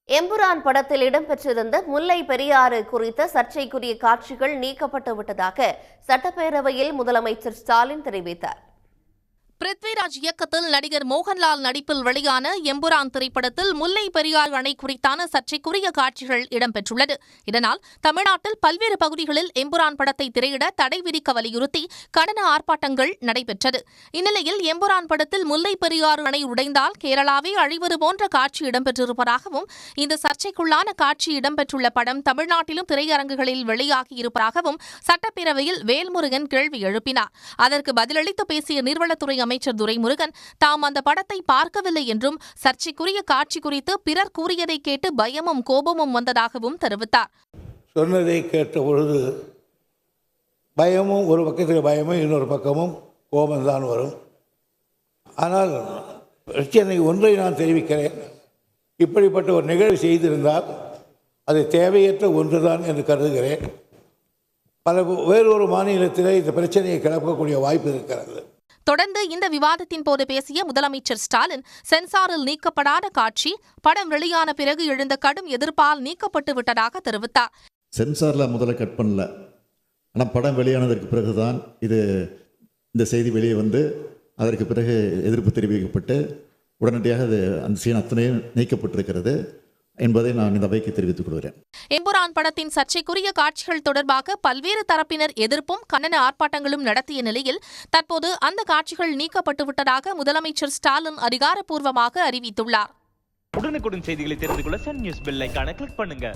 எம்புரான் படத்தில் இடம்பெற்றிருந்த முல்லை பெரியாறு குறித்த சர்ச்சைக்குரிய காட்சிகள் நீக்கப்பட்டு விட்டதாக சட்டப்பேரவையில் முதலமைச்சர் ஸ்டாலின் தெரிவித்தார். பிருத்விராஜ் இயக்கத்தில் நடிகர் மோகன்லால் நடிப்பில் வெளியான எம்புரான் திரைப்படத்தில் முல்லை பெரியாறு அணை குறித்தான சர்ச்சைக்குரிய காட்சிகள் இடம்பெற்றுள்ளது. இதனால் தமிழ்நாட்டில் பல்வேறு பகுதிகளில் எம்புரான் படத்தை திரையிட தடை விதிக்க வலியுறுத்தி கண்டன ஆர்ப்பாட்டங்கள் நடைபெற்றது. இந்நிலையில் எம்புரான் படத்தில் முல்லை பெரியாறு அணை உடைந்தால் கேரளாவே அழிவது போன்ற காட்சி இடம்பெற்றிருப்பதாகவும் இந்த சர்ச்சைக்குள்ளான காட்சி இடம்பெற்றுள்ள படம் தமிழ்நாட்டிலும் திரையரங்குகளில் வெளியாகியிருப்பதாகவும் சட்டப்பேரவையில் வேல்முருகன் கேள்வி எழுப்பினார். அதற்கு பதிலளித்து பேசிய நீர்வளத்துறை அமைச்சர் துரைமுருகன் தாம் அந்த படத்தை பார்க்கவில்லை என்றும் சர்ச்சைக்குரிய காட்சி குறித்து பிறர் கூறியதை கேட்டு பயமும் கோபமும் வந்ததாகவும் தெரிவித்தார். சொன்னதை கேட்ட பொழுது பயமும் ஒரு பக்கத்தில் பயமும் இன்னொரு பக்கமும் கோபம்தான் வரும். ஆனால் பிரச்சனை ஒன்றை நான் தெரிவிக்கிறேன். இப்படிப்பட்ட ஒரு நிகழ்வு செய்திருந்தால் அது தேவையற்ற ஒன்றுதான் என்று கருதுகிறேன். வேறொரு மாநிலத்தில் இந்த பிரச்சனையை கிளப்பக்கூடிய வாய்ப்பு இருக்கிறது. தொடர்ந்து இந்த விவாதத்தின் போது பேசிய முதலமைச்சர் ஸ்டாலின் சென்சாரில் நீக்கப்படாத காட்சி படம் வெளியான பிறகு எழுந்த கடும் எதிர்ப்பால் நீக்கப்பட்டு விட்டதாக தெரிவித்தார். சென்சாரில் முதல்ல கட் பண்ணல, ஆனால் படம் வெளியானதற்கு பிறகுதான் இந்த செய்தி வெளியே வந்து அதற்கு பிறகு எதிர்ப்பு தெரிவிக்கப்பட்டு உடனடியாக அந்த சீன் அத்தனையும் நீக்கப்பட்டிருக்கிறது என்பதை நான் இந்த அவைக்கு தெரிவித்துக் கொள்கிறேன். எம்புரான் படத்தின் சர்ச்சைக்குரிய காட்சிகள் தொடர்பாக பல்வேறு தரப்பினர் எதிர்ப்பும் கண்டன ஆர்ப்பாட்டங்களும் நடத்திய நிலையில் தற்போது அந்த காட்சிகள் நீக்கப்பட்டு விட்டதாக முதலமைச்சர் ஸ்டாலின் அதிகாரப்பூர்வமாக அறிவித்துள்ளார். உடனுக்குடன் செய்திகளை தெரிந்து கொள்ள சன் நியூஸ் பெல் ஐகானை கிளிக் பண்ணுங்க.